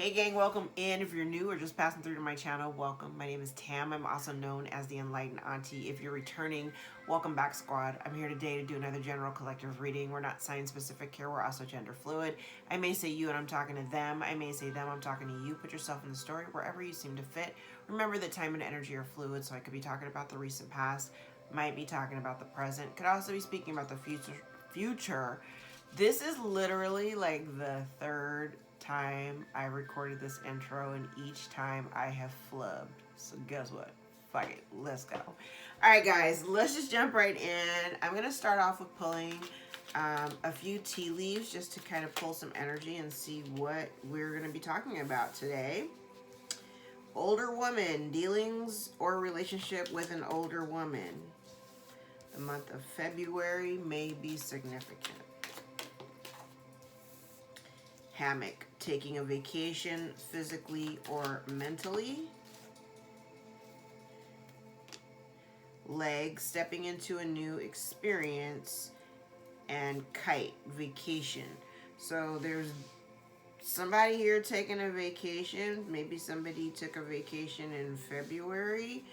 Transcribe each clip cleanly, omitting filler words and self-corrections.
Hey gang, welcome in. If you're new or just passing through to my channel, welcome. My name is Tam. I'm also known as the Enlightened Auntie. If you're returning, welcome back, squad. I'm here today to do another general collective reading. We're not sign specific here, we're also gender fluid. I may say you and I'm talking to them. I may say them, I'm talking to you. Put yourself in the story wherever you seem to fit. Remember that time and energy are fluid, so I could be talking about the recent past, might be talking about the present, could also be speaking about the future. This is literally like the third time I recorded this intro, and each time I have flubbed. So guess what? Fuck it, let's go. All right, guys, let's just jump right in. I'm gonna start off with pulling a few tea leaves just to kind of pull some energy and see what we're gonna be talking about today. Older woman, dealings or relationship with an older woman. The month of February may be significant. Hammock, taking a vacation physically or mentally. Leg, stepping into a new experience. And kite, vacation. So there's somebody here taking a vacation. Maybe somebody took a vacation in February.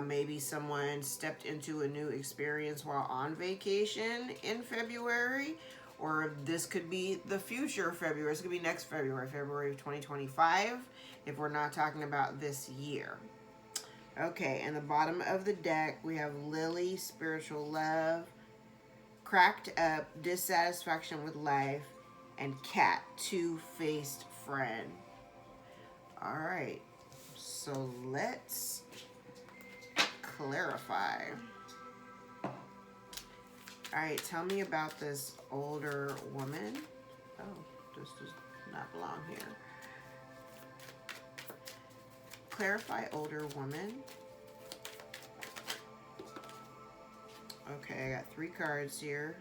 Maybe someone stepped into a new experience while on vacation in February. Or this could be the future February. This could be next February, February of 2025, if we're not talking about this year. Okay, and the bottom of the deck, we have Lily, spiritual love, cracked up, dissatisfaction with life, and cat, two-faced friend. All right, so let's clarify. All right, tell me about this older woman. Oh, this does not belong here. Clarify older woman. Okay, I got 3 cards here.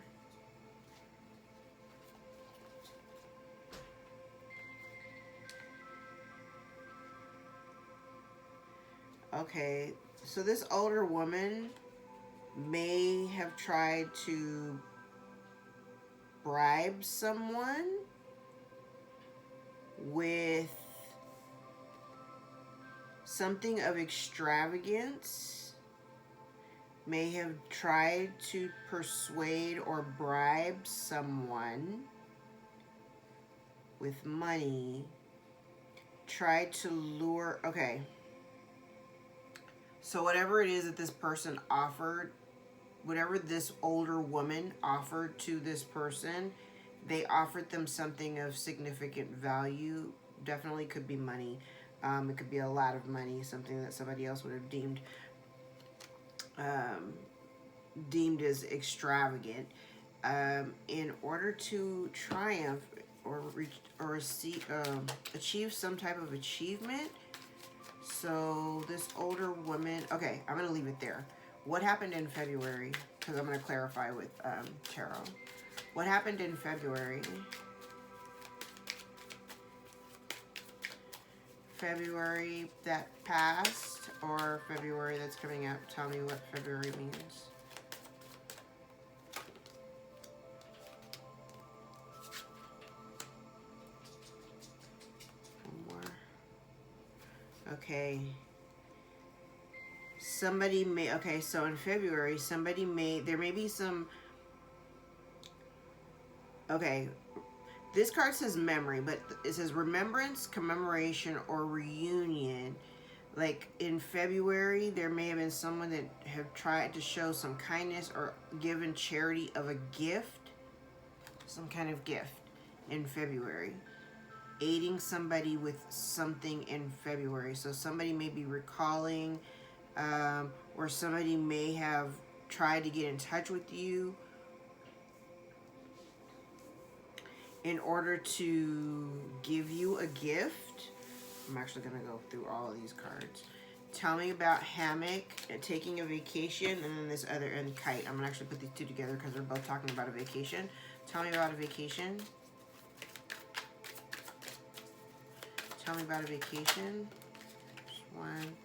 Okay, so this older woman may have tried to bribe someone with something of extravagance, may have tried to persuade or bribe someone with money, tried to lure, okay. So whatever it is that this person offered, whatever this older woman offered to this person, they offered them something of significant value. Definitely could be money. It could be a lot of money, something that somebody else would have deemed as extravagant. In order to triumph or reach or achieve some type of achievement. So this older woman, okay, I'm gonna leave it there. What happened in February? Because I'm gonna clarify with tarot. What happened in February? February that passed or February that's coming up? Tell me what February means. Okay. Somebody may, okay, so in February, somebody may, there may be some, okay, this card says memory, but it says remembrance, commemoration, or reunion. Like in February, there may have been someone that have tried to show some kindness or given charity of a gift, some kind of gift in February. Aiding somebody with something in February. So somebody may be recalling, or somebody may have tried to get in touch with you in order to give you a gift. I'm actually going to go through all of these cards. Tell me about hammock, taking a vacation, and then this other, and kite. I'm going to actually put these two together because they're both talking about a vacation. Tell me about a vacation. Tell me about a vacation. Just one.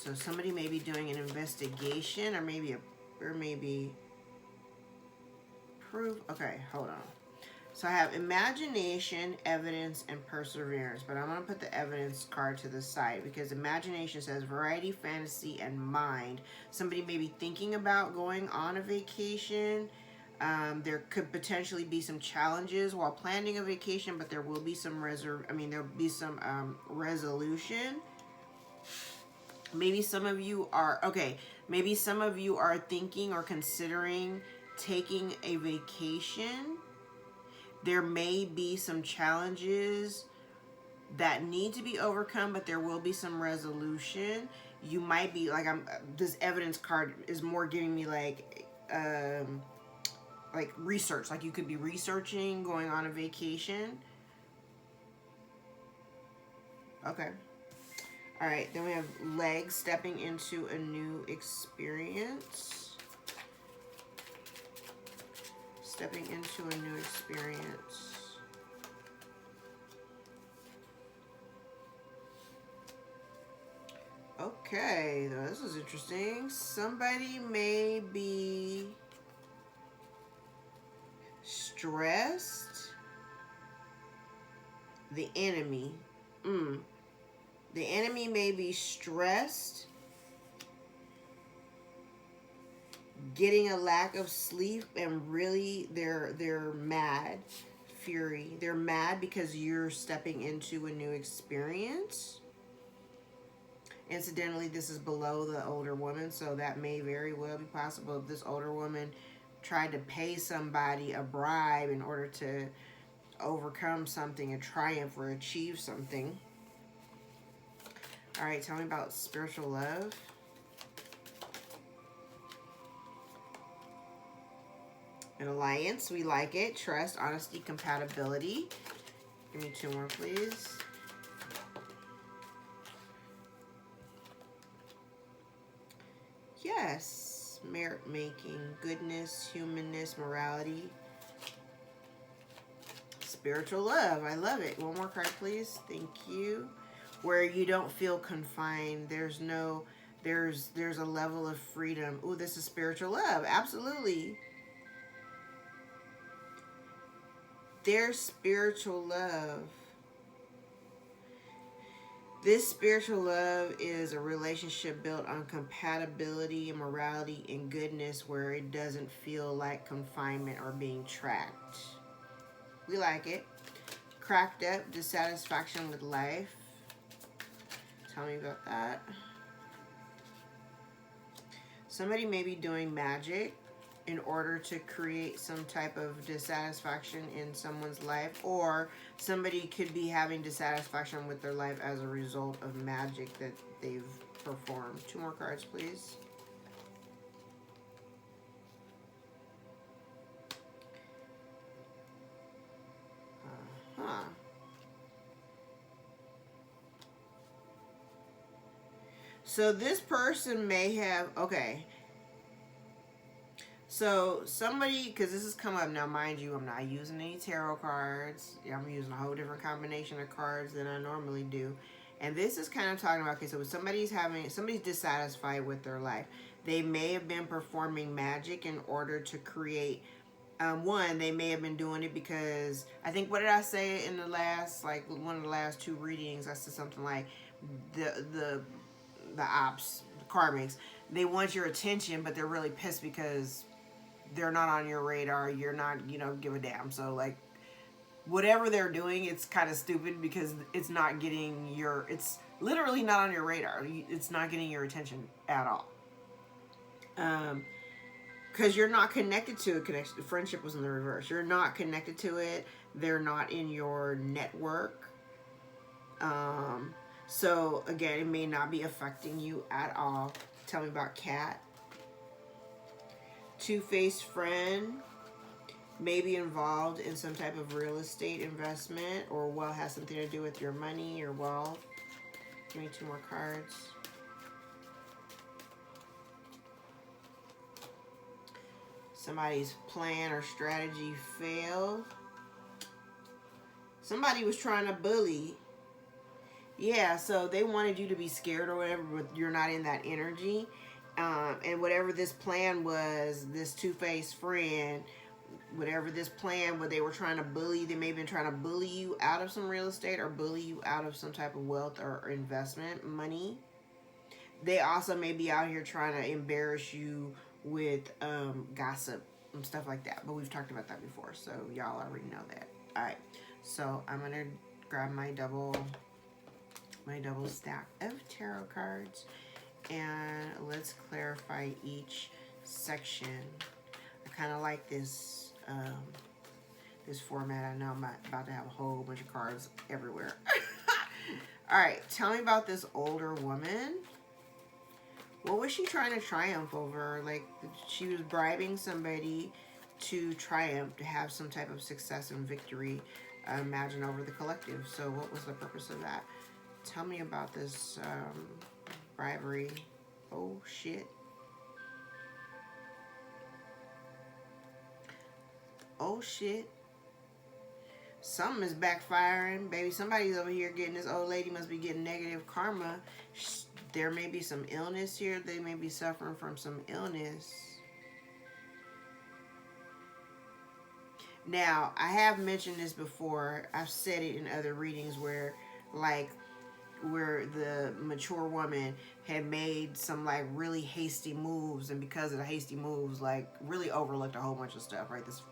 So somebody may be doing an investigation, or maybe proof. Okay, hold on. So I have imagination, evidence, and perseverance. But I'm going to put the evidence card to the side because imagination says variety, fantasy, and mind. Somebody may be thinking about going on a vacation. There could potentially be some challenges while planning a vacation, but there will be some there'll be some resolution. Maybe some of you are maybe some of you are thinking or considering taking a vacation. There may be some challenges that need to be overcome, but there will be some resolution. You might be this evidence card is more giving me like research. Like you could be researching going on a vacation. Okay. All right. Then we have legs, stepping into a new experience. Stepping into a new experience. Okay, this is interesting. Somebody may be stressed. The enemy. The enemy may be stressed, getting a lack of sleep, and really they're mad. Fury. They're mad because you're stepping into a new experience. Incidentally, this is below the older woman, so that may very well be possible if this older woman tried to pay somebody a bribe in order to overcome something, a triumph, or achieve something. All right, tell me about spiritual love. An alliance, we like it. Trust, honesty, compatibility. Give me 2 more, please. Yes, merit making, goodness, humanness, morality. Spiritual love, I love it. 1 more card, please. Thank you. Where you don't feel confined. There's a level of freedom. Ooh, this is spiritual love. Absolutely. There's spiritual love. This spiritual love is a relationship built on compatibility, morality, and goodness, where it doesn't feel like confinement or being trapped. We like it. Cracked up, dissatisfaction with life. Tell me about that. Somebody may be doing magic in order to create some type of dissatisfaction in someone's life, or somebody could be having dissatisfaction with their life as a result of magic that they've performed. 2 more cards, please. So this person may have, so somebody, because this has come up now, mind you, I'm not using any tarot cards. I'm using a whole different combination of cards than I normally do. And this is kind of talking about, so somebody's dissatisfied with their life. They may have been performing magic in order to create, they may have been doing it because, I think, what did I say in the last, one of the last 2 readings? I said something like, the karmics, they want your attention, but they're really pissed because they're not on your radar. You're not, give a damn. So whatever they're doing, it's kind of stupid because it's not getting it's literally not on your radar. It's not getting your attention at all. Because you're not connected to it. The friendship was in the reverse. You're not connected to it. They're not in your network. So again, it may not be affecting you at all. Tell me about cat. Two-faced friend, may be involved in some type of real estate investment, or has something to do with your money, your wealth. Give me 2 more cards. Somebody's plan or strategy failed. Somebody was trying to bully. Yeah, so they wanted you to be scared or whatever, but you're not in that energy. And whatever this plan was, this two-faced friend, whatever this plan where they were trying to bully, they may have been trying to bully you out of some real estate or bully you out of some type of wealth or investment money. They also may be out here trying to embarrass you with gossip and stuff like that. But we've talked about that before, so y'all already know that. All right, so I'm gonna grab my double stack of tarot cards, and let's clarify each section. I kind of like this this format. I know I'm about to have a whole bunch of cards everywhere. All right, tell me about this older woman. What was she trying to triumph over? Like, she was bribing somebody to triumph, to have some type of success and victory, I imagine, over the collective. So what was the purpose of that? Tell me about this bribery. Oh, shit. Oh, shit. Something is backfiring, baby. Somebody's over here getting, this old lady must be getting negative karma. There may be some illness here. They may be suffering from some illness. Now, I have mentioned this before. I've said it in other readings where, like, where the mature woman had made some like really hasty moves, and because of the hasty moves, like really overlooked a whole bunch of stuff, right? This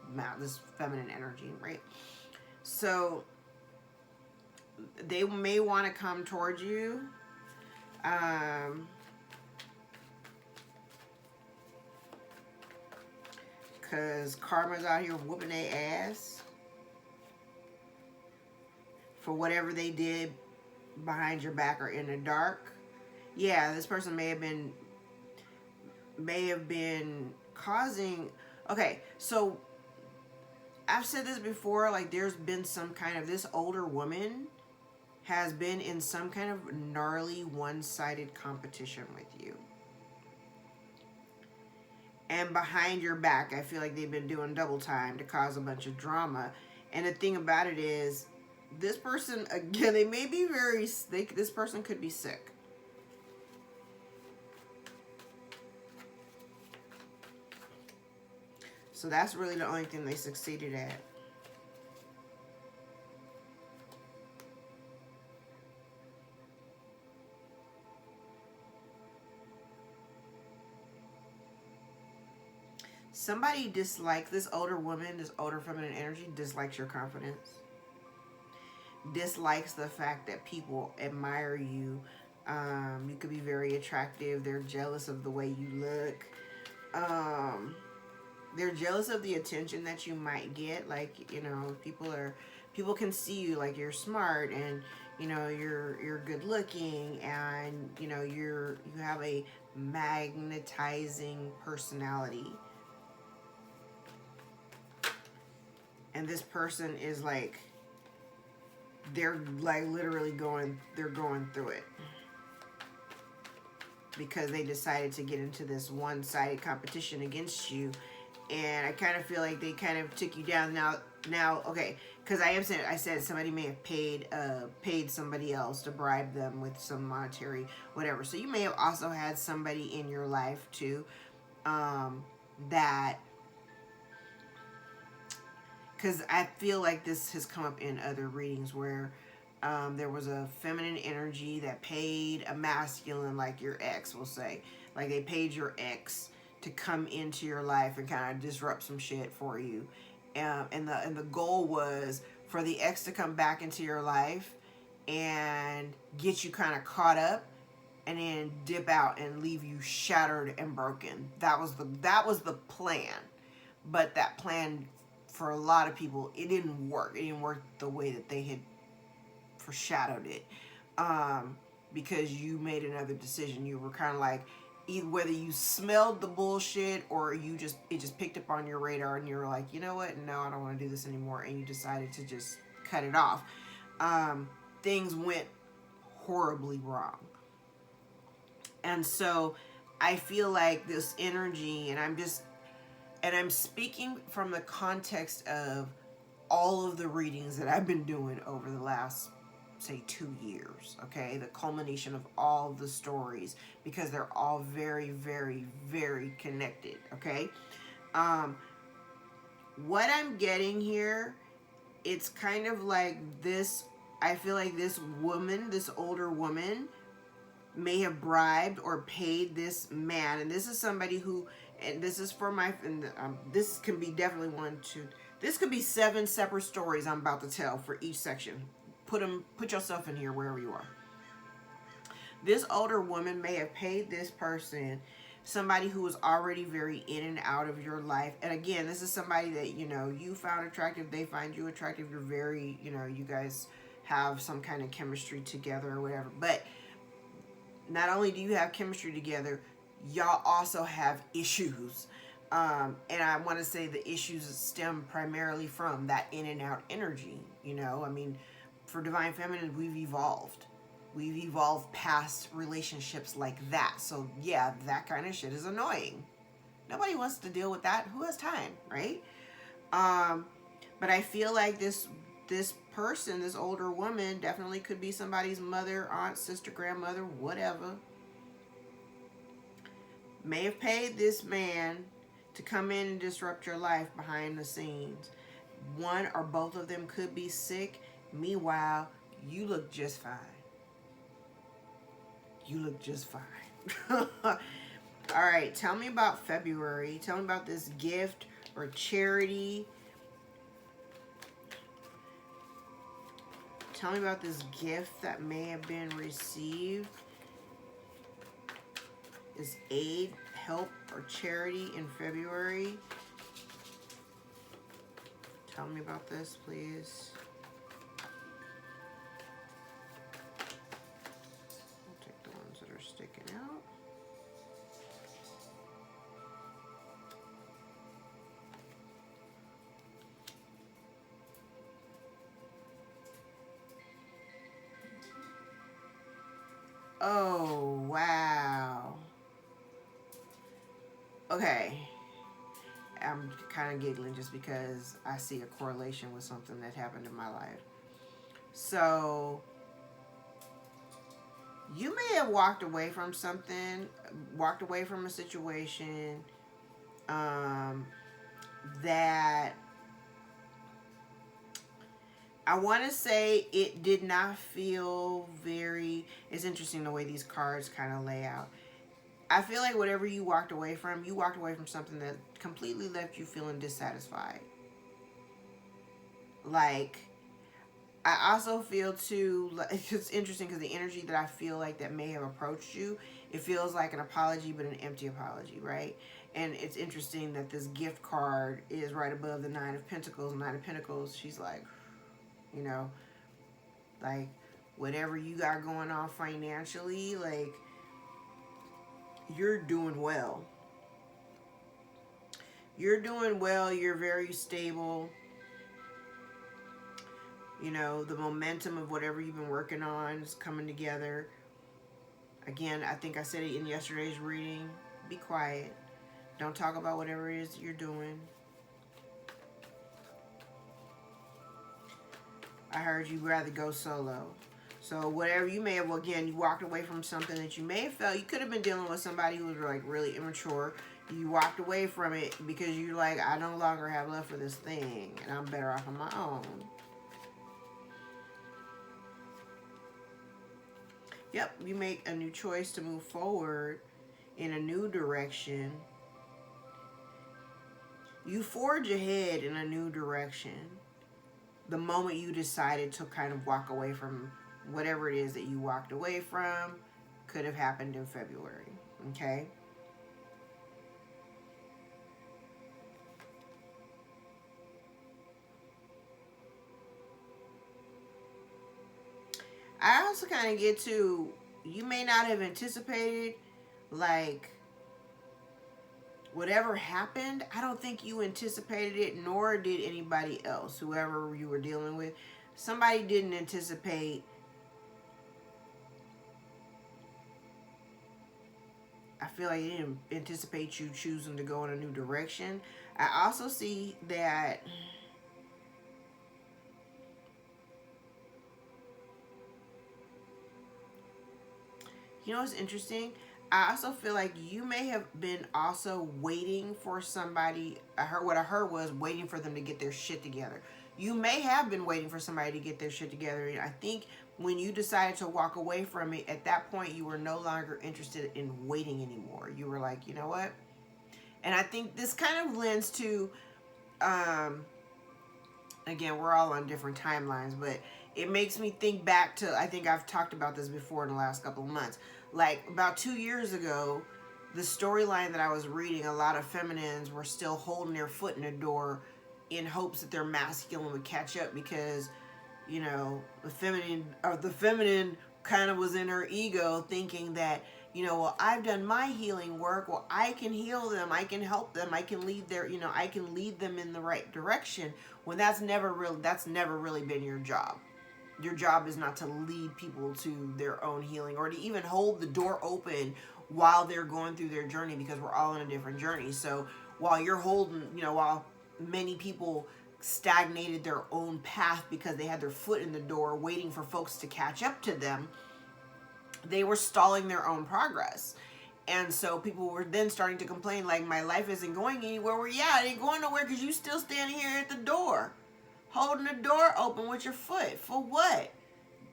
feminine energy, right? So they may want to come towards you. Because karma's out here whooping their ass for whatever they did behind your back or in the dark. Yeah, this person may have been causing. Okay, so I've said this before, like there's been some kind of, this older woman has been in some kind of gnarly one-sided competition with you. And behind your back, I feel like they've been doing double time to cause a bunch of drama. And the thing about it is, this person, again, they may be very sick. This person could be sick. So that's really the only thing they succeeded at. Somebody dislikes, this older woman, this older feminine energy dislikes your confidence. Dislikes the fact that people admire you. You could be very attractive. They're jealous of the way you look. They're jealous of the attention that you might get. Like, you know, people can see you, like you're smart, and you know you're good looking, and you know you have a magnetizing personality. And this person is like, they're like literally going through it because they decided to get into this one-sided competition against you. And I kind of feel like they kind of took you down. Now okay, because I said somebody may have paid somebody else to bribe them with some monetary whatever. So you may have also had somebody in your life too, that, because I feel like this has come up in other readings where there was a feminine energy that paid a masculine, like your ex will say, like they paid your ex to come into your life and kind of disrupt some shit for you, and the goal was for the ex to come back into your life and get you kind of caught up, and then dip out and leave you shattered and broken. That was the plan, but that plan, for a lot of people, it didn't work. It didn't work the way that they had foreshadowed it, because you made another decision. You were kind of like, whether you smelled the bullshit or it just picked up on your radar, and you were like, you know what, no, I don't want to do this anymore, and you decided to just cut it off. Things went horribly wrong. And so I feel like this energy, and I'm speaking from the context of all of the readings that I've been doing over the last say 2 years, okay? The culmination of all the stories, because they're all very, very, very connected, okay? What I'm getting here, it's kind of like this, I feel like this woman, this older woman, may have bribed or paid this man, and this is somebody who, and this is for my, and this can be definitely this could be 7 separate stories I'm about to tell for each section. Put yourself in here wherever you are. This older woman may have paid this person, somebody who was already very in and out of your life. And again, this is somebody that, you know, you found attractive, they find you attractive, you're very, you know, you guys have some kind of chemistry together or whatever. But not only do you have chemistry together, y'all also have issues. And I want to say the issues stem primarily from that in and out energy. You know, I mean, for Divine Feminine, we've evolved. We've evolved past relationships like that. So yeah, that kind of shit is annoying. Nobody wants to deal with that. Who has time, right? But I feel like this person, this older woman, definitely could be somebody's mother, aunt, sister, grandmother, whatever. May have paid this man to come in and disrupt your life behind the scenes. One or both of them could be sick. Meanwhile, you look just fine. You look just fine. All right, tell me about February. Tell me about this gift or charity. Tell me about this gift that may have been received. Is aid, help, or charity in February? Tell me about this, please. I'll take the ones that are sticking out. Oh, wow. Okay. I'm kind of giggling just because I see a correlation with something that happened in my life. So, you may have walked away from something, walked away from a situation that I want to say it did not feel very, it's interesting the way these cards kind of lay out. I feel like whatever you walked away from something that completely left you feeling dissatisfied. Like, I also feel too, it's interesting because the energy that I feel like that may have approached you, it feels like an apology, but an empty apology, right? And it's interesting that this gift card is right above the Nine of Pentacles. Nine of Pentacles, she's like, you know, like, whatever you got going on financially, like, you're doing well. You're doing well. You're very stable. You know, the momentum of whatever you've been working on is coming together. Again, I think I said it in yesterday's reading. Be quiet. Don't talk about whatever it is you're doing. I heard you'd rather go solo. So whatever you may have, again, you walked away from something that you may have felt, you could have been dealing with somebody who was like really immature. You walked away from it because you're like, I no longer have love for this thing and I'm better off on my own. Yep, you make a new choice to move forward in a new direction. You forge ahead in a new direction. The moment you decided to kind of walk away from whatever it is that you walked away from, could have happened in February, okay? I also kind of get to, you may not have anticipated, like, whatever happened, I don't think you anticipated it, nor did anybody else, whoever you were dealing with. Somebody didn't anticipate I feel like they didn't anticipate you choosing to go in a new direction. I also see that You know what's interesting? I also feel like you may have been also waiting for somebody. What I heard was waiting for them to get their shit together. You may have been waiting for somebody to get their shit together. And I think when you decided to walk away from it, at that point, you were no longer interested in waiting anymore. You were like, you know what? And I think this kind of lends to, um, again, we're all on different timelines, but it makes me think back to, I think I've talked about this before in the last couple of months. Like about 2 years ago, the storyline that I was reading, a lot of feminines were still holding their foot in the door in hopes that their masculine would catch up because, you know, the feminine kind of was in her ego thinking that, you know, well, I've done my healing work. Well, I can heal them. I can help them. I can lead their, you know, I can lead them in the right direction. When that's never really been your job. Your job is not to lead people to their own healing or to even hold the door open while they're going through their journey, because we're all in a different journey. So while you're holding, you know, while many people stagnated their own path because they had their foot in the door waiting for folks to catch up to them, they were stalling their own progress. And so people were then starting to complain, like, my life isn't going anywhere. Well, yeah, it ain't going nowhere because you still standing here at the door, holding the door open with your foot. For what?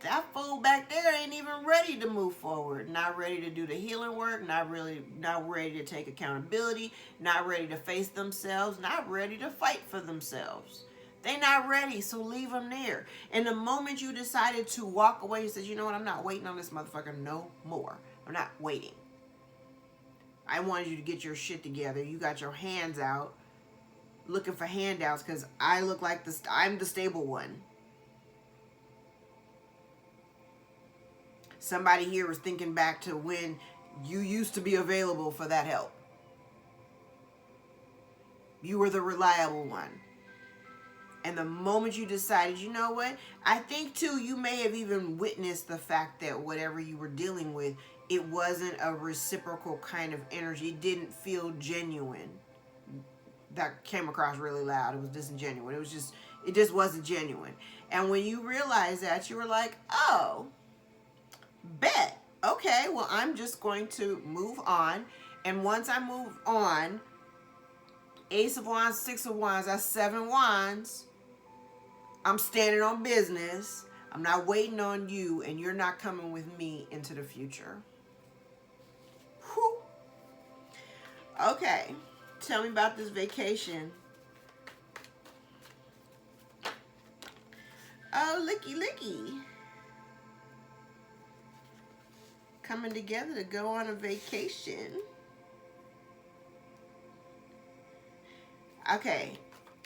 That fool back there ain't even ready to move forward. Not ready to do the healing work. Not ready to take accountability. Not ready to face themselves. Not ready to fight for themselves. They not ready, so leave them there. And the moment you decided to walk away and said, you know what, I'm not waiting on this motherfucker no more. I'm not waiting. I wanted you to get your shit together. You got your hands out looking for handouts because I look like I'm the stable one. Somebody here was thinking back to when you used to be available for that help. You were the reliable one. And the moment you decided, you know what? I think too, you may have even witnessed the fact that whatever you were dealing with, it wasn't a reciprocal kind of energy. It didn't feel genuine. That came across really loud. It was disingenuous. It just wasn't genuine. And when you realized that, you were like, oh, bet. Okay, well, I'm just going to move on. And once I move on, Ace of Wands, Six of Wands, that's 7 wands. I'm standing on business. I'm not waiting on you, and you're not coming with me into the future. Whew. Okay, tell me about this vacation. Oh, looky. Coming together to go on a vacation. Okay,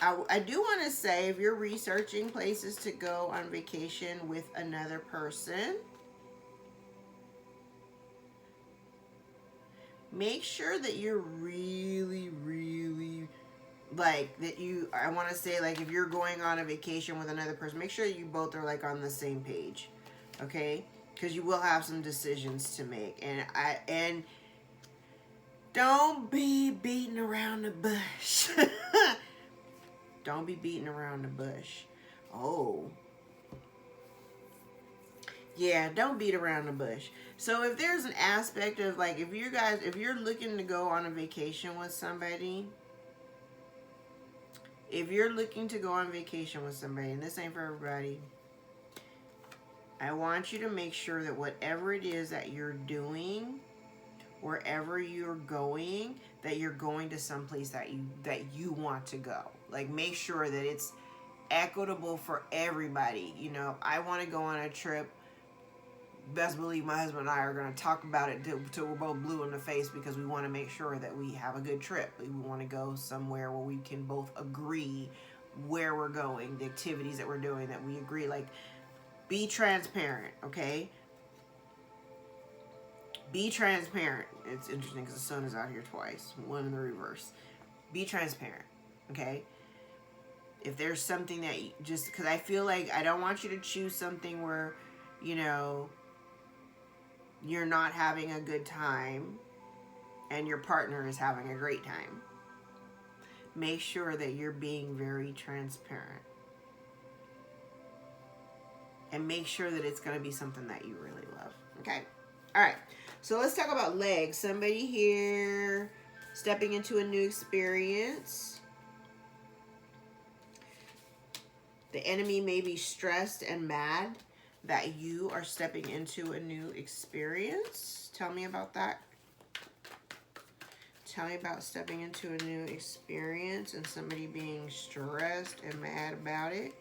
I do want to say, if you're researching places to go on vacation with another person, make sure that you're really, like, that you, I want to say, like, if you're going on a vacation with another person, make sure you both are, like, on the same page, okay? Because you will have some decisions to make. And don't be beating around the bush. Don't be beating around the bush. Oh. Yeah, don't beat around the bush. So if there's an aspect of, like, if you're looking to go on a vacation with somebody, and this ain't for everybody, I want you to make sure that whatever it is that you're doing, wherever you're going, that you're going to someplace that you want to go. Like, make sure that it's equitable for everybody. You know, I want to go on a trip. Best believe my husband and I are going to talk about it till we're both blue in the face, because we want to make sure that we have a good trip. We want to go somewhere where we can both agree where we're going, the activities that we're doing, that we agree. Like, be transparent, okay? Be transparent. It's interesting because the sun is out here twice, one in the reverse. Be transparent, okay? If there's something that you just, because I feel like I don't want you to choose something where, you know, you're not having a good time and your partner is having a great time. Make sure that you're being very transparent. And make sure that it's going to be something that you really love. Okay? All right. So let's talk about legs. Somebody here stepping into a new experience. The enemy may be stressed and mad that you are stepping into a new experience. Tell me about that. Tell me about stepping into a new experience and somebody being stressed and mad about it.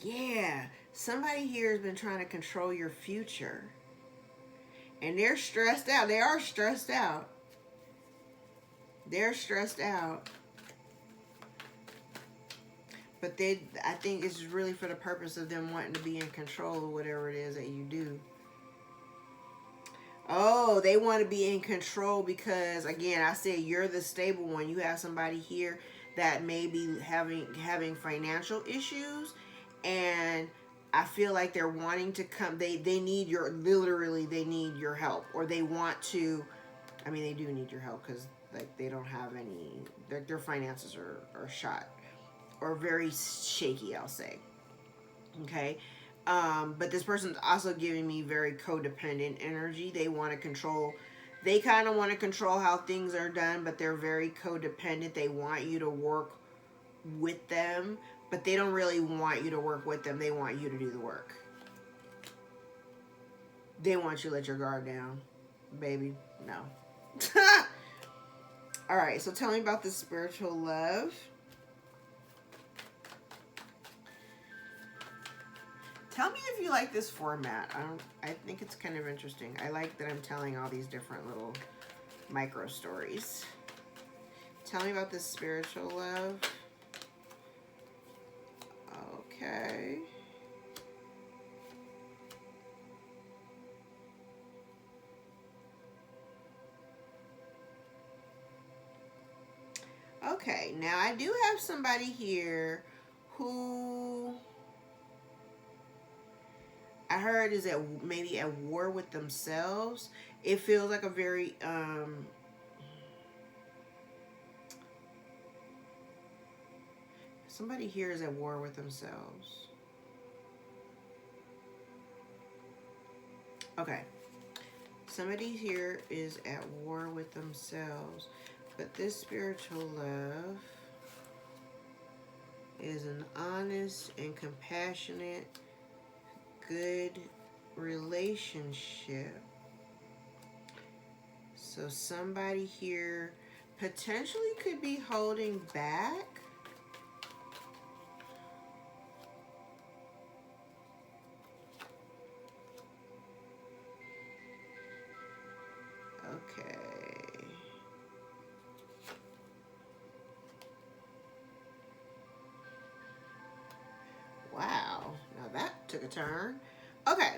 Yeah, somebody here has been trying to control your future. And they're stressed out. They are stressed out. They're stressed out. But I think it's really for the purpose of them wanting to be in control of whatever it is that you do. Oh, they want to be in control because, again, I said you're the stable one. You have somebody here that may be having financial issues, and I feel like they're wanting to come. They need your, literally they need your help, or they want to. I mean, they do need your help because like they don't have any. Their finances are shot or very shaky, I'll say. Okay. But this person's also giving me very codependent energy. They want to control, they kind of want to control how things are done, but they're very codependent. They want you to work with them, but they don't really want you to work with them. They want you to do the work. They want you to let your guard down. Baby, no. All right, so tell me about this spiritual love. Tell me if you like this format. I think it's kind of interesting. I like that I'm telling all these different little micro stories. Tell me about this spiritual love. Okay. Okay, now I do have somebody here who I heard is maybe at war with themselves. It feels like a very somebody here is at war with themselves. Okay. Somebody here is at war with themselves. But this spiritual love is an honest and compassionate, good relationship. So somebody here potentially could be holding back. Okay. Wow. Now that took a turn. Okay.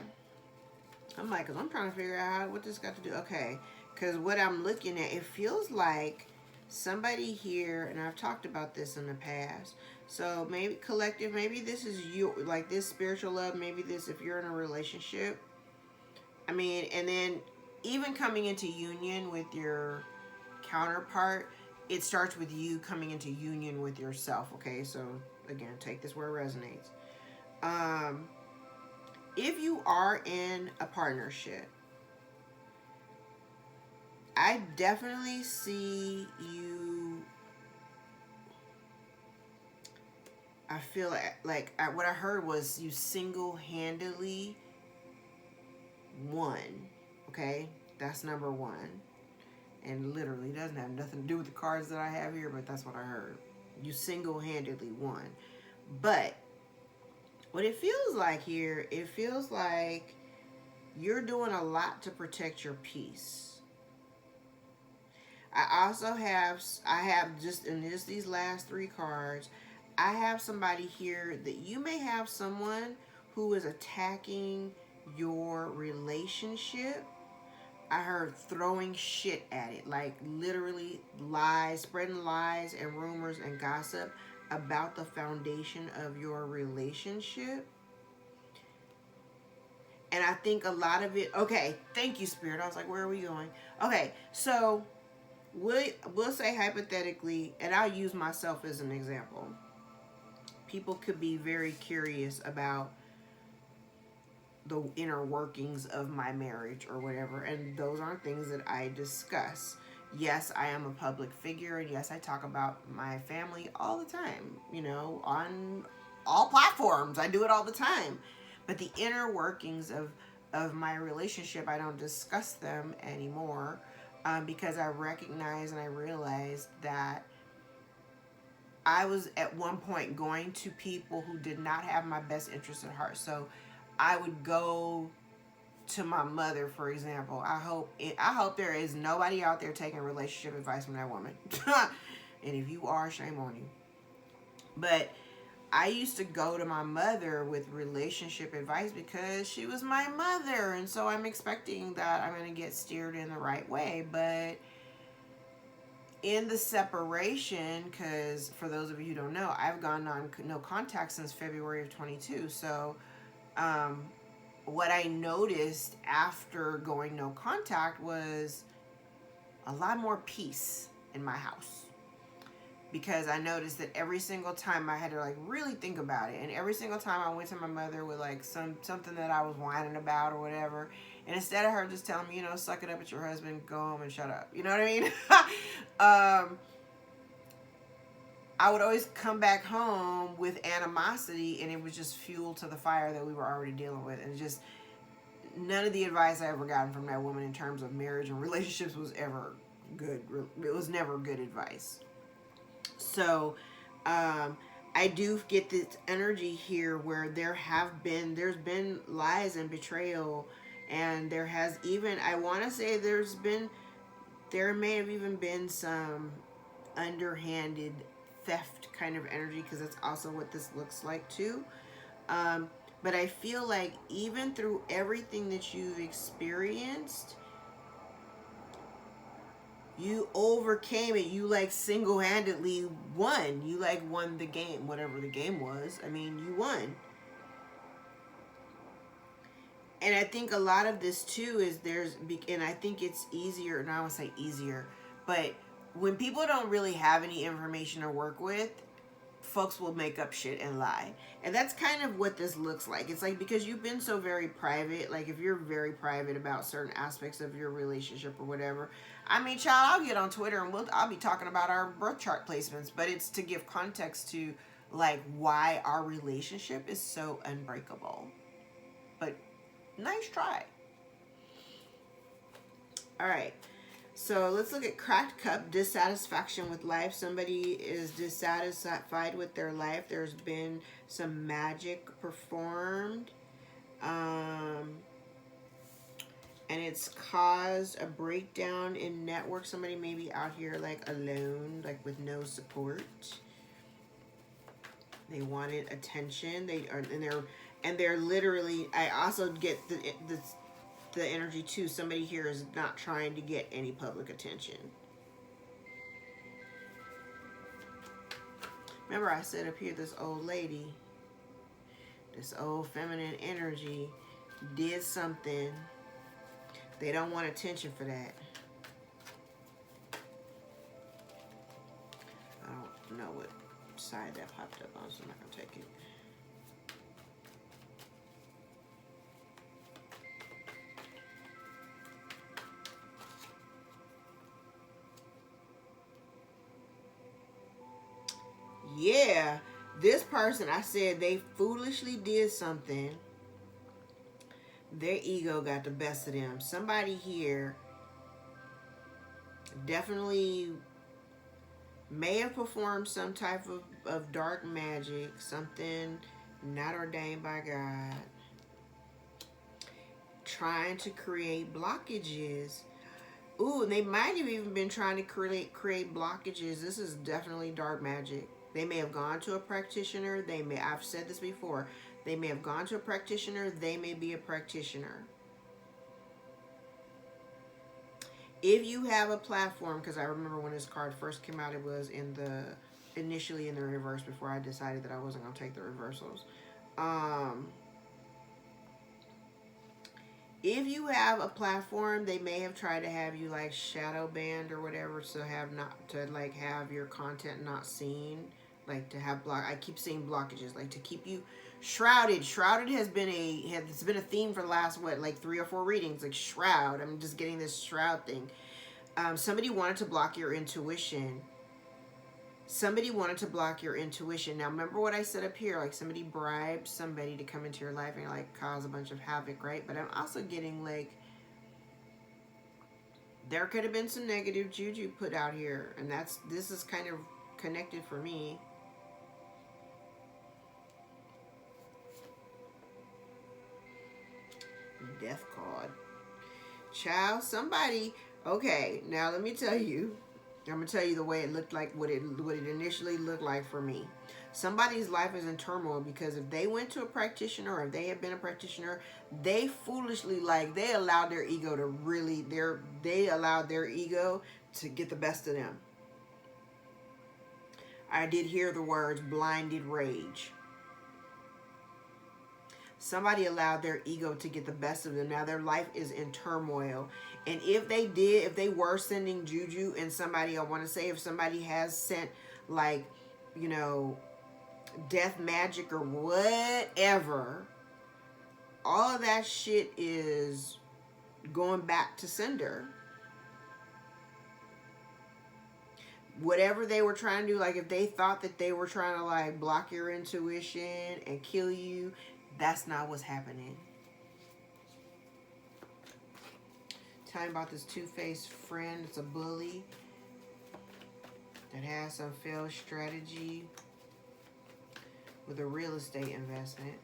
I'm like, because I'm trying to figure out what this got to do. Okay. Because what I'm looking at, it feels like somebody here, and I've talked about this in the past. So maybe collective, maybe this is you, like this spiritual love, maybe this, if you're in a relationship. I mean, and then even coming into union with your counterpart, it starts with you coming into union with yourself. Okay, so again, take this where it resonates. If you are in a partnership, I definitely see you. I feel like what I heard was you single-handedly won. Okay, that's number one. And literally doesn't have nothing to do with the cards that I have here, but that's what I heard. You single-handedly won. But what it feels like here, it feels like you're doing a lot to protect your peace. I have just in these last three cards, I have somebody here that you may have someone who is attacking your relationship. I heard throwing shit at it, like literally lies, spreading lies and rumors and gossip about the foundation of your relationship. And I think a lot of it, okay, thank you, Spirit. I was like, where are we going? Okay, so we'll say hypothetically, and I'll use myself as an example. People could be very curious about the inner workings of my marriage or whatever, and those aren't things that I discuss. Yes, I am a public figure, and yes, I talk about my family all the time, on all platforms. I do it all the time. But the inner workings of my relationship, I don't discuss them anymore, because I recognize and I realize that I was at one point going to people who did not have my best interest at heart. So I would go to my mother, for example. I hope there is nobody out there taking relationship advice from that woman. And if you are, shame on you. But I used to go to my mother with relationship advice because she was my mother, and so I'm expecting that I'm going to get steered in the right way. But in the separation, because for those of you who don't know, I've gone on no contact since February of 22. So what I noticed after going no contact was a lot more peace in my house, because I noticed that every single time I had to like really think about it, and every single time I went to my mother with like something that I was whining about or whatever, and instead of her just telling me, suck it up at your husband, go home and shut up, you know what I mean? I would always come back home with animosity, and it was just fuel to the fire that we were already dealing with. And just none of the advice I ever gotten from that woman in terms of marriage and relationships was ever good. It was never good advice. So I do get this energy here where there's been lies and betrayal, and there has even, I want to say there may have even been some underhanded theft kind of energy, because that's also what this looks like too. But I feel like even through everything that you've experienced, you overcame it. You like single-handedly won. You like won the game, whatever the game was. I mean, you won. And I think a lot of this too is and I think it's easier, and I would say easier, but when people don't really have any information to work with, folks will make up shit and lie. And that's kind of what this looks like. It's like, because you've been so very private, like if you're very private about certain aspects of your relationship or whatever, I mean, child, I'll get on Twitter and I'll be talking about our birth chart placements, but it's to give context to like why our relationship is so unbreakable. But nice try. All right. So let's look at cracked cup, dissatisfaction with life. Somebody is dissatisfied with their life. There's been some magic performed. And it's caused a breakdown in network. Somebody may be out here like alone, like with no support. They wanted attention. They're literally, I also get the energy too. Somebody here is not trying to get any public attention. Remember I said up here, this old lady, this old feminine energy did something. They don't want attention for that. I don't know what side that popped up on, so I'm not going to take it. Yeah, this person, I said they foolishly did something. Their ego got the best of them. Somebody here definitely may have performed some type of dark magic, something not ordained by God, trying to create blockages. Ooh, they might have even been trying to create blockages. This is definitely dark magic. They may have gone to a practitioner. I've said this before. They may have gone to a practitioner. They may be a practitioner. If you have a platform, because I remember when this card first came out, it was initially in the reverse before I decided that I wasn't going to take the reversals. If you have a platform, they may have tried to have you like shadow banned or whatever, so have not to like have your content not seen, like to have block. I keep seeing blockages, like to keep you shrouded. Shrouded has been a theme for the last what, like 3 or 4 readings. Like shroud. I'm just getting this shroud thing. Somebody wanted to block your intuition. Somebody wanted to block your intuition. Now remember what I said up here, like somebody bribed somebody to come into your life and like cause a bunch of havoc, right? But I'm also getting like there could have been some negative juju put out here, and this is kind of connected for me. Death card. Child, somebody, okay, now let me tell you. I'm gonna tell you the way it looked like, what it initially looked like for me. Somebody's life is in turmoil because if they went to a practitioner or if they have been a practitioner, they foolishly, like, they allowed their ego to really, they allowed their ego to get the best of them. I did hear the words blinded rage. Somebody allowed their ego to get the best of them. Now their life is in turmoil. And if they were sending juju, and somebody, I want to say, if somebody has sent like, you know, death magic or whatever, all of that shit is going back to sender. Whatever they were trying to do, like if they thought that they were trying to like block your intuition and kill you, that's not what's happening. Tell me about this two-faced friend. It's a bully that has some failed strategy with a real estate investment.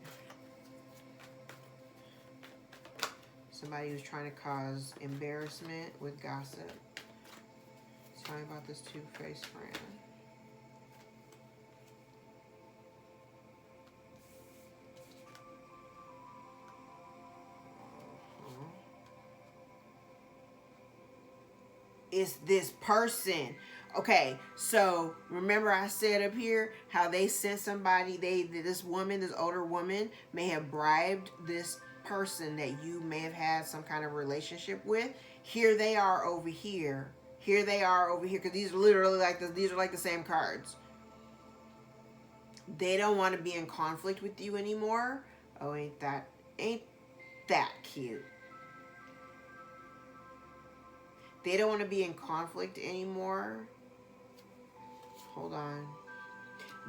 Somebody who's trying to cause embarrassment with gossip. Tell me about this two-faced friend. It's this person. Okay, so remember I said up here how they sent somebody, this older woman may have bribed this person that you may have had some kind of relationship with. Here they are over here. Here they are over here, because these are literally like these are like the same cards. They don't want to be in conflict with you anymore. Oh, ain't that cute? They don't want to be in conflict anymore. Hold on.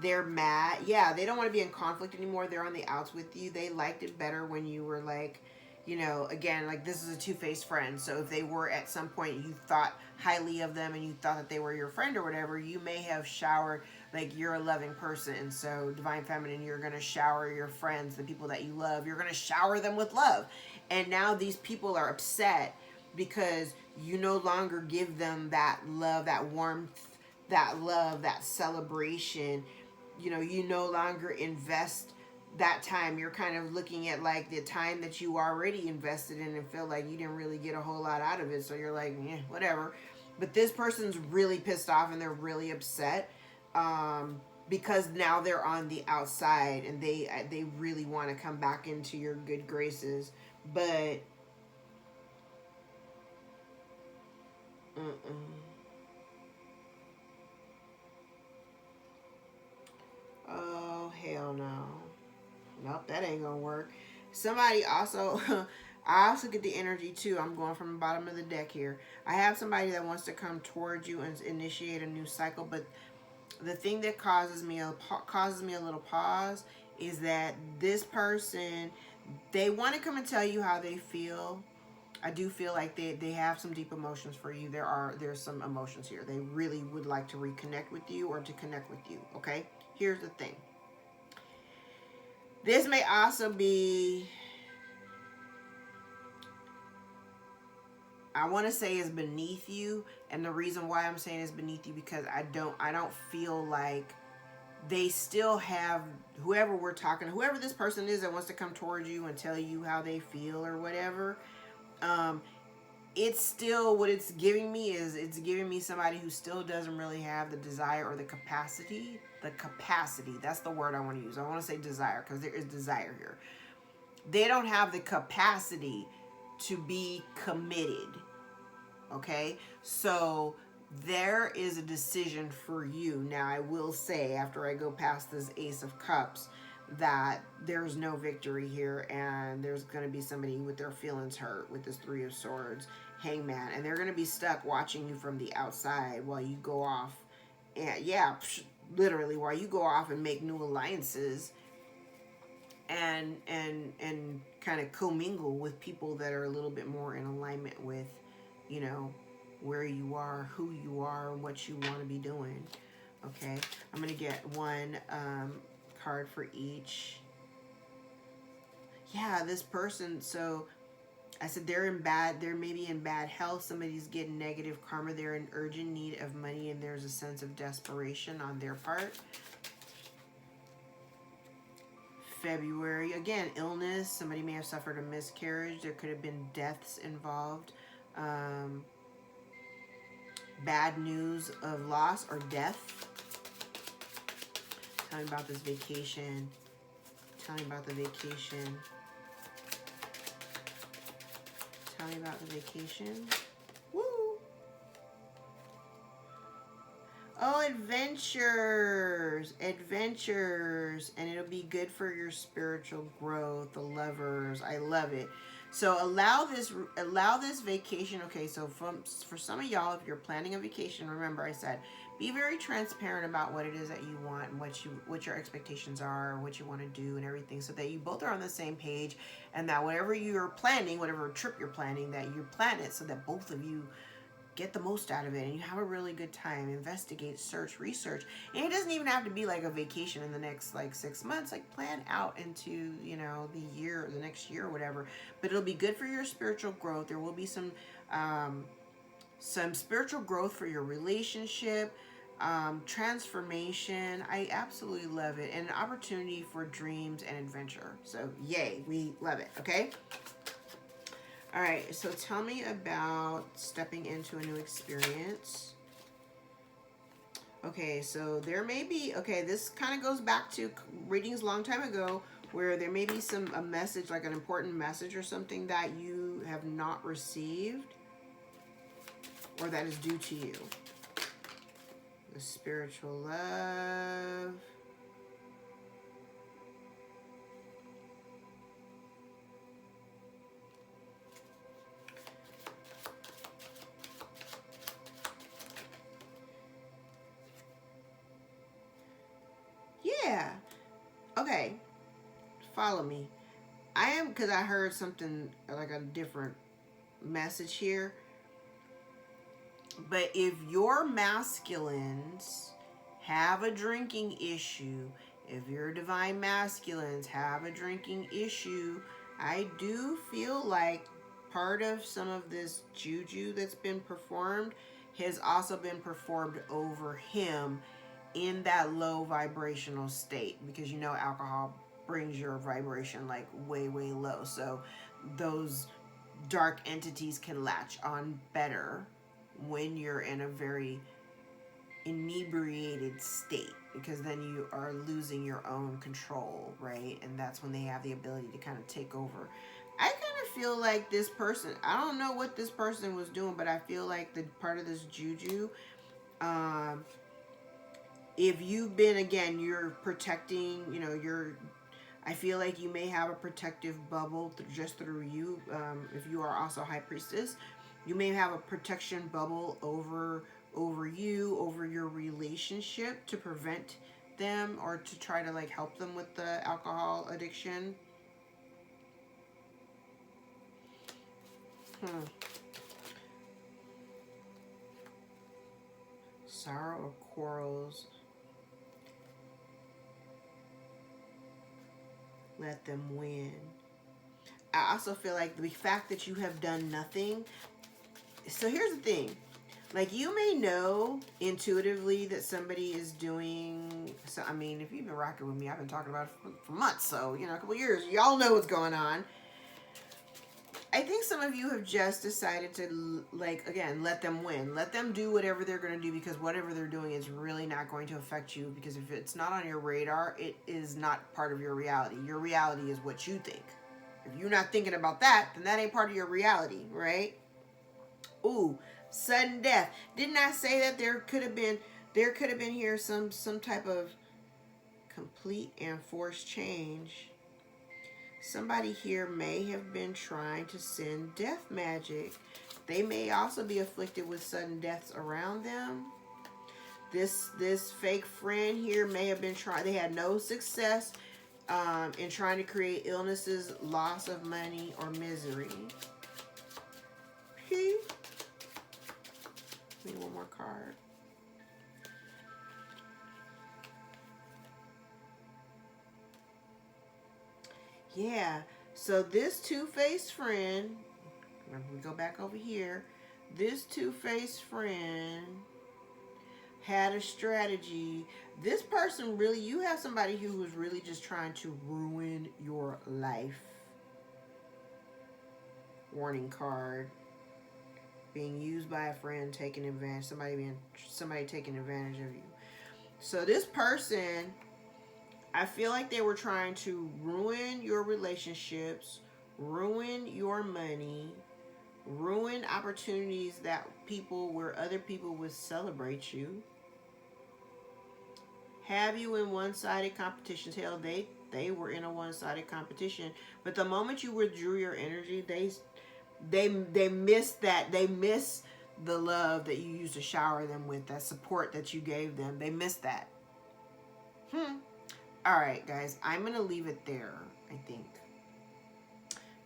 They're mad. Yeah, they don't want to be in conflict anymore. They're on the outs with you. They liked it better when you were like, you know, again, like this is a two-faced friend. So if they were at some point, you thought highly of them and you thought that they were your friend or whatever, you may have showered, like you're a loving person. So Divine Feminine, you're going to shower your friends, the people that you love. You're going to shower them with love. And now these people are upset because you no longer give them that love, that warmth, that love, that celebration. You know, you no longer invest that time. You're kind of looking at like the time that you already invested in and feel like you didn't really get a whole lot out of it. So you're like, yeah, whatever. But this person's really pissed off and they're really upset because now they're on the outside and they really want to come back into your good graces. But oh, hell no. Nope, that ain't gonna work. Somebody also, I also get the energy too. I'm going from the bottom of the deck here. I have somebody that wants to come towards you and initiate a new cycle, but the thing that causes me a little pause is that this person, they want to come and tell you how they feel. I do feel like they have some deep emotions for you. There's some emotions here. They really would like to reconnect with you or to connect with you, okay? Here's the thing. This may also be, I want to say is beneath you, and the reason why I'm saying it's beneath you because I don't feel like they still have whoever this person is that wants to come towards you and tell you how they feel or whatever. It's still, what it's giving me is it's giving me somebody who still doesn't really have the desire or the capacity. That's the word I want to use. I want to say desire because there is desire here. They don't have the capacity to be committed. Okay, so there is a decision for you. Now, I will say, after I go past this Ace of Cups, that there's no victory here, and there's going to be somebody with their feelings hurt with this Three of Swords, Hangman, and they're going to be stuck watching you from the outside while you go off, and yeah, literally, while you go off and make new alliances and kind of commingle with people that are a little bit more in alignment with, you know, where you are, who you are, and what you want to be doing. Okay, I'm going to get one card for each. Yeah, this person, so I said they're maybe in bad health. Somebody's getting negative karma. They're in urgent need of money, and there's a sense of desperation on their part. February, again, illness. Somebody may have suffered a miscarriage. There could have been deaths involved. Bad news of loss or death. Tell me about this vacation. Tell me about the vacation. Tell me about the vacation. Woo! Oh, adventures. Adventures. And it'll be good for your spiritual growth. The Lovers. I love it. So allow this vacation. Okay, so for some of y'all, if you're planning a vacation, remember I said, be very transparent about what it is that you want and what your expectations are, what you want to do and everything, so that you both are on the same page, and that whatever you're planning, whatever trip you're planning, that you plan it so that both of you get the most out of it and you have a really good time. Investigate, search, research. And it doesn't even have to be like a vacation in the next like 6 months. Like plan out into, you know, the year, the next year or whatever. But it'll be good for your spiritual growth. There will be some spiritual growth for your relationship, transformation. I absolutely love it. And an opportunity for dreams and adventure. So yay, we love it. Okay. All right, so tell me about stepping into a new experience. Okay, so there may be, okay, this kind of goes back to readings a long time ago, where there may be a message, like an important message or something that you have not received or that is due to you. The spiritual love. Yeah. Okay. Follow me. Because I heard something like a different message here. But if your masculines have a drinking issue, if your divine masculines have a drinking issue, I do feel like part of some of this juju that's been performed has also been performed over him in that low vibrational state, because you know alcohol brings your vibration like way low, so those dark entities can latch on better when you're in a very inebriated state, because then you are losing your own control, right? And that's when they have the ability to kind of take over. I kind of feel like this person, I don't know what this person was doing, but I feel like the part of this juju, if you've been, again, you're protecting, you know, I feel like you may have a protective bubble just through you. If you are also High Priestess, you may have a protection bubble over you, over your relationship, to prevent them or to try to like help them with the alcohol addiction. Sorrow or quarrels. Let them win. I also feel like the fact that you have done nothing. So here's the thing. Like, you may know intuitively that somebody is doing, so I mean, if you've been rocking with me, I've been talking about it for months, so, you know, a couple years, y'all know what's going on. I think some of you have just decided to, like, again, let them win. Let them do whatever they're going to do, because whatever they're doing is really not going to affect you, because if it's not on your radar, it is not part of your reality. Your reality is what you think. If you're not thinking about that, then that ain't part of your reality, right? Ooh, sudden death. Didn't I say that there could have been here some type of complete and forced change? Somebody here may have been trying to send death magic. They may also be afflicted with sudden deaths around them. This fake friend here may have been trying. They had no success in trying to create illnesses, loss of money, or misery. Give me one more card. Yeah, so this two-faced friend, remember we go back over here, this two-faced friend had a strategy. This person really, you have somebody who was really just trying to ruin your life. Warning card. Being used by a friend, taking advantage, somebody taking advantage of you. So this person, I feel like they were trying to ruin your relationships, ruin your money, ruin opportunities that where other people would celebrate you, have you in one-sided competitions. Hell, they were in a one-sided competition, but the moment you withdrew your energy, they missed that. They miss the love that you used to shower them with, that support that you gave them. They missed that. All right, guys, I'm going to leave it there, I think.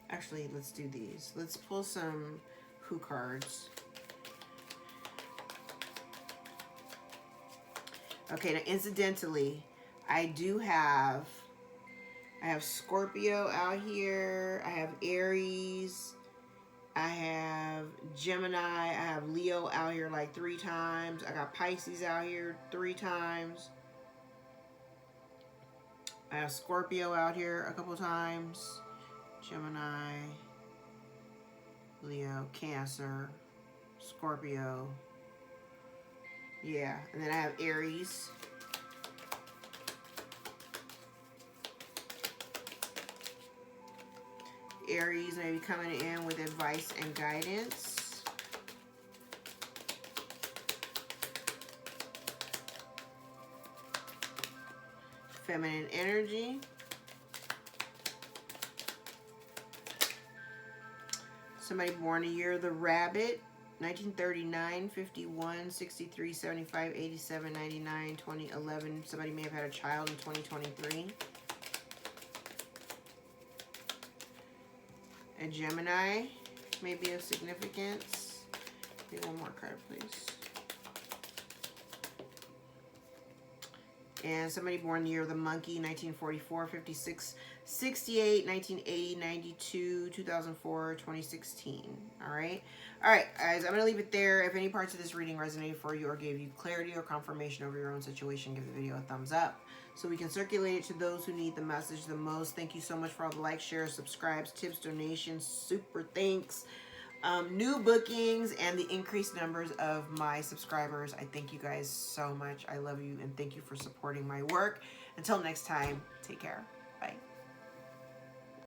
Actually, let's do these. Let's pull some Who cards. Okay, now incidentally, I have Scorpio out here. I have Aries. I have Gemini. I have Leo out here like 3 times. I got Pisces out here 3 times. I have Scorpio out here a couple times. Gemini, Leo, Cancer, Scorpio. Yeah, and then I have Aries. Aries may be coming in with advice and guidance. Feminine energy. Somebody born a year of the rabbit. 1939, 51, 63, 75, 87, 99, 2011. Somebody may have had a child in 2023. A Gemini may be of significance. Give me one more card, please. And somebody born the year of the monkey, 1944, 56, 68, 1980, 92, 2004, 2016. All right. All right, guys, I'm going to leave it there. If any parts of this reading resonated for you or gave you clarity or confirmation over your own situation, give the video a thumbs up so we can circulate it to those who need the message the most. Thank you so much for all the likes, shares, subscribes, tips, donations, super thanks, new bookings, and the increased numbers of my subscribers. I thank you guys so much. I love you, and thank you for supporting my work. Until next time, take care. Bye.